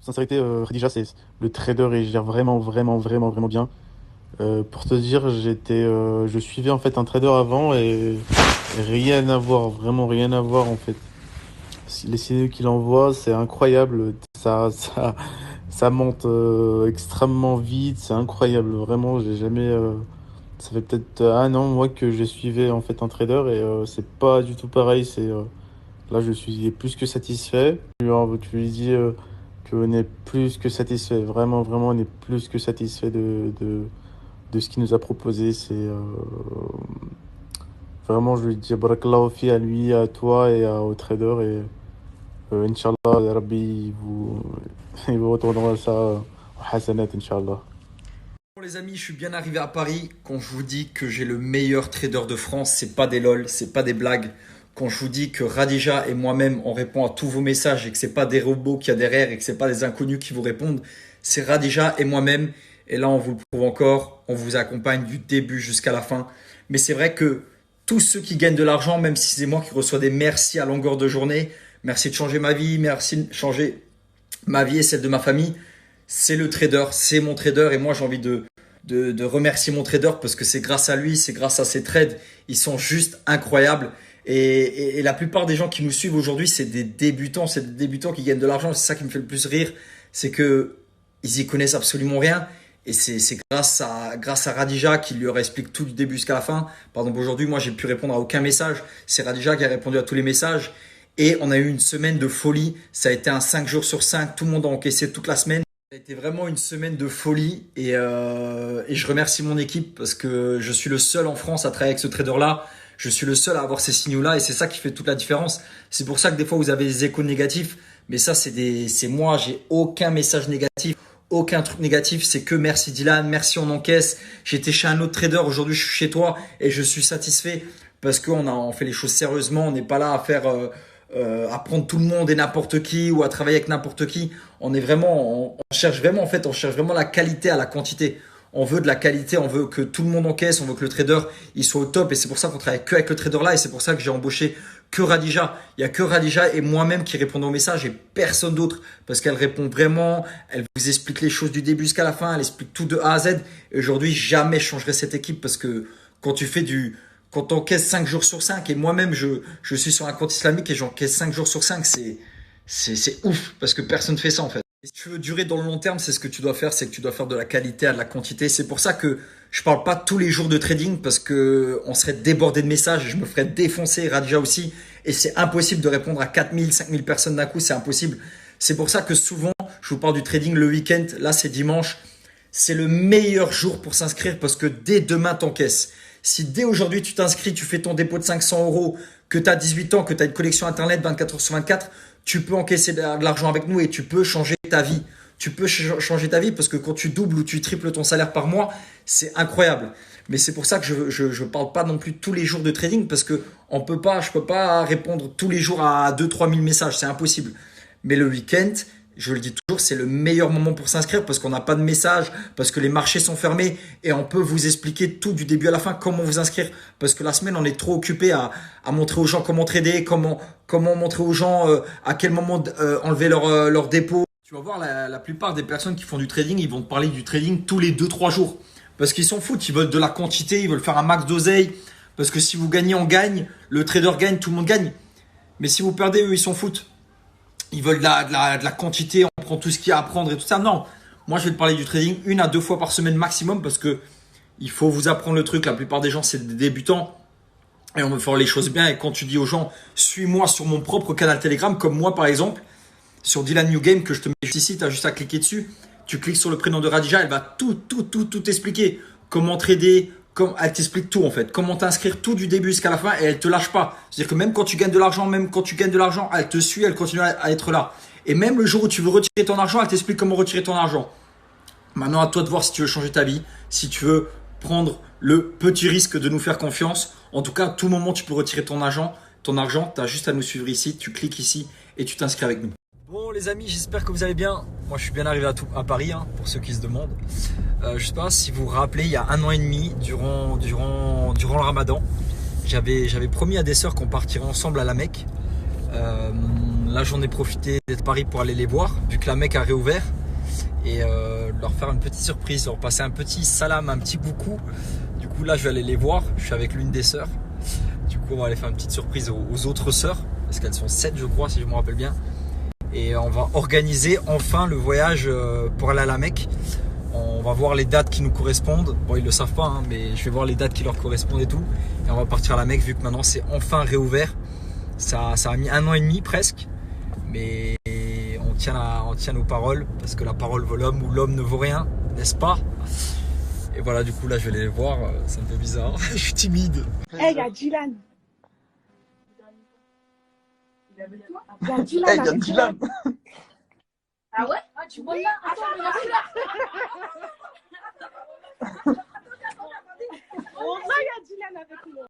sincérité, Khadija, c'est le trader et il gère vraiment, vraiment, vraiment, vraiment bien. Pour te dire, je suivais en fait un trader avant et rien à voir, vraiment rien à voir en fait. Les signaux qu'il envoie, c'est incroyable. Ça monte extrêmement vite, c'est incroyable. Vraiment, j'ai jamais. Ça fait peut-être un an moi que je suivais en fait un trader et c'est pas du tout pareil. Là, je suis plus que satisfait. Tu lui dis qu'on est plus que satisfait. Vraiment, vraiment, on est plus que satisfait de ce qu'il nous a proposé. Vraiment, je lui dis barakallahu fi à lui, à toi et au trader. Et Inch'Allah, ya Rabbi, il vous retournera ça au Hasanat, Inch'Allah. Bon les amis, je suis bien arrivé à Paris. Quand je vous dis que j'ai le meilleur trader de France, c'est pas des lol, c'est pas des blagues. Quand je vous dis que Radija et moi-même on répond à tous vos messages et que c'est pas des robots qu'il y a derrière et que c'est pas des inconnus qui vous répondent, c'est Radija et moi-même. Et là on vous le prouve encore, on vous accompagne du début jusqu'à la fin. Mais c'est vrai que tous ceux qui gagnent de l'argent, même si c'est moi qui reçois des merci à longueur de journée, merci de changer ma vie, merci de changer ma vie et celle de ma famille, c'est le trader, c'est mon trader et moi j'ai envie de remercier mon trader parce que c'est grâce à lui, c'est grâce à ses trades, ils sont juste incroyables. Et la plupart des gens qui nous suivent aujourd'hui, c'est des débutants qui gagnent de l'argent. C'est ça qui me fait le plus rire, c'est que ils y connaissent absolument rien. Et c'est grâce à Radija qui leur explique tout du début jusqu'à la fin. Par exemple, aujourd'hui, moi, j'ai pu répondre à aucun message. C'est Radija qui a répondu à tous les messages. Et on a eu une semaine de folie. Ça a été un 5 jours sur 5. Tout le monde a encaissé toute la semaine. Ça a été vraiment une semaine de folie et je remercie mon équipe parce que je suis le seul en France à travailler avec ce trader-là. Je suis le seul à avoir ces signaux-là et c'est ça qui fait toute la différence. C'est pour ça que des fois vous avez des échos négatifs, mais ça c'est moi, j'ai aucun message négatif, aucun truc négatif, c'est que merci Dylan, merci on encaisse. J'étais chez un autre trader, aujourd'hui je suis chez toi et je suis satisfait parce on fait les choses sérieusement, on n'est pas là à faire à prendre tout le monde et n'importe qui ou à travailler avec n'importe qui. On cherche vraiment en fait, on cherche vraiment la qualité à la quantité. On veut de la qualité, on veut que tout le monde encaisse, on veut que le trader il soit au top et c'est pour ça qu'on travaille que avec le trader là et c'est pour ça que j'ai embauché que Radija. Il y a que Radija et moi-même qui répondons aux messages et personne d'autre parce qu'elle répond vraiment, elle vous explique les choses du début jusqu'à la fin, elle explique tout de A à Z. Et aujourd'hui, jamais je changerai cette équipe parce que quand tu fais du quand tu encaisses 5 jours sur 5 et moi-même je suis sur un compte islamique et j'encaisse 5 jours sur 5, c'est ouf parce que personne ne fait ça en fait. Si tu veux durer dans le long terme, c'est ce que tu dois faire, c'est que tu dois faire de la qualité à de la quantité. C'est pour ça que je parle pas tous les jours de trading parce que on serait débordé de messages et je me ferais défoncer, Radja aussi. Et c'est impossible de répondre à 4000, 5000 personnes d'un coup, c'est impossible. C'est pour ça que souvent, je vous parle du trading le week-end. Là, c'est dimanche. C'est le meilleur jour pour s'inscrire parce que dès demain, t'encaisses. Si dès aujourd'hui, tu t'inscris, tu fais ton dépôt de 500 euros, que tu as 18 ans, que tu as une connexion Internet 24 heures sur 24, tu peux encaisser de l'argent avec nous et tu peux changer ta vie. Tu peux changer ta vie parce que quand tu doubles ou tu triples ton salaire par mois, c'est incroyable. Mais c'est pour ça que je parle pas non plus tous les jours de trading parce que je peux pas répondre tous les jours à 2 3 000 messages, c'est impossible. Mais le week-end, je le dis toujours, c'est le meilleur moment pour s'inscrire parce qu'on n'a pas de message, parce que les marchés sont fermés et on peut vous expliquer tout du début à la fin, comment vous inscrire. Parce que la semaine, on est trop occupé à montrer aux gens comment trader, comment montrer aux gens à quel moment enlever leur dépôt. Tu vas voir, la plupart des personnes qui font du trading, ils vont te parler du trading tous les 2 3 jours. Parce qu'ils s'en foutent, ils veulent de la quantité, ils veulent faire un max d'oseille. Parce que si vous gagnez, on gagne, le trader gagne, tout le monde gagne. Mais si vous perdez, eux, ils s'en foutent. Ils veulent de la quantité, on prend tout ce qu'il y a à prendre et tout ça. Non, moi je vais te parler du trading 1 à 2 fois par semaine maximum parce que il faut vous apprendre le truc. La plupart des gens, c'est des débutants et on veut faire les choses bien. Et quand tu dis aux gens, suis-moi sur mon propre canal Telegram, comme moi par exemple, sur Dylan New Game que je te mets juste ici, tu as juste à cliquer dessus. Tu cliques sur le prénom de Radija, elle va tout expliquer. Comment trader, elle t'explique tout en fait. Comment t'inscrire tout du début jusqu'à la fin et elle te lâche pas. C'est-à-dire que même quand tu gagnes de l'argent, elle te suit, elle continue à être là. Et même le jour où tu veux retirer ton argent, elle t'explique comment retirer ton argent. Maintenant, à toi de voir si tu veux changer ta vie, si tu veux prendre le petit risque de nous faire confiance. En tout cas, à tout moment, tu peux retirer ton argent. Tu as juste à nous suivre ici, tu cliques ici et tu t'inscris avec nous. Bon les amis, j'espère que vous allez bien. Moi je suis bien arrivé à Paris, hein, pour ceux qui se demandent. Je sais pas si vous vous rappelez, il y a 1 an et demi, durant le Ramadan, j'avais promis à des sœurs qu'on partirait ensemble à la Mecque. là j'en ai profité d'être à Paris pour aller les voir, vu que la Mecque a réouvert. Et leur faire une petite surprise, leur passer un petit salam, un petit coucou. Du coup là je vais aller les voir, je suis avec l'une des sœurs. Du coup on va aller faire une petite surprise aux autres sœurs, parce qu'elles sont 7 je crois si je me rappelle bien. Et on va organiser enfin le voyage pour aller à la Mecque. On va voir les dates qui nous correspondent. Bon, ils le savent pas, hein, mais je vais voir les dates qui leur correspondent et tout. Et on va partir à la Mecque vu que maintenant c'est enfin réouvert. Ça a mis 1 an et demi presque. Mais on tient nos paroles parce que la parole vaut l'homme ou l'homme ne vaut rien, n'est-ce pas? Et voilà, du coup là je vais les voir. Ça me fait bizarre. Je suis timide. Hey, il y a Dylan. Il y a Dylan. Hey, y a Dylan. Ah ouais? Ah, tu vois là? Attends, il y a Dylan avec nous.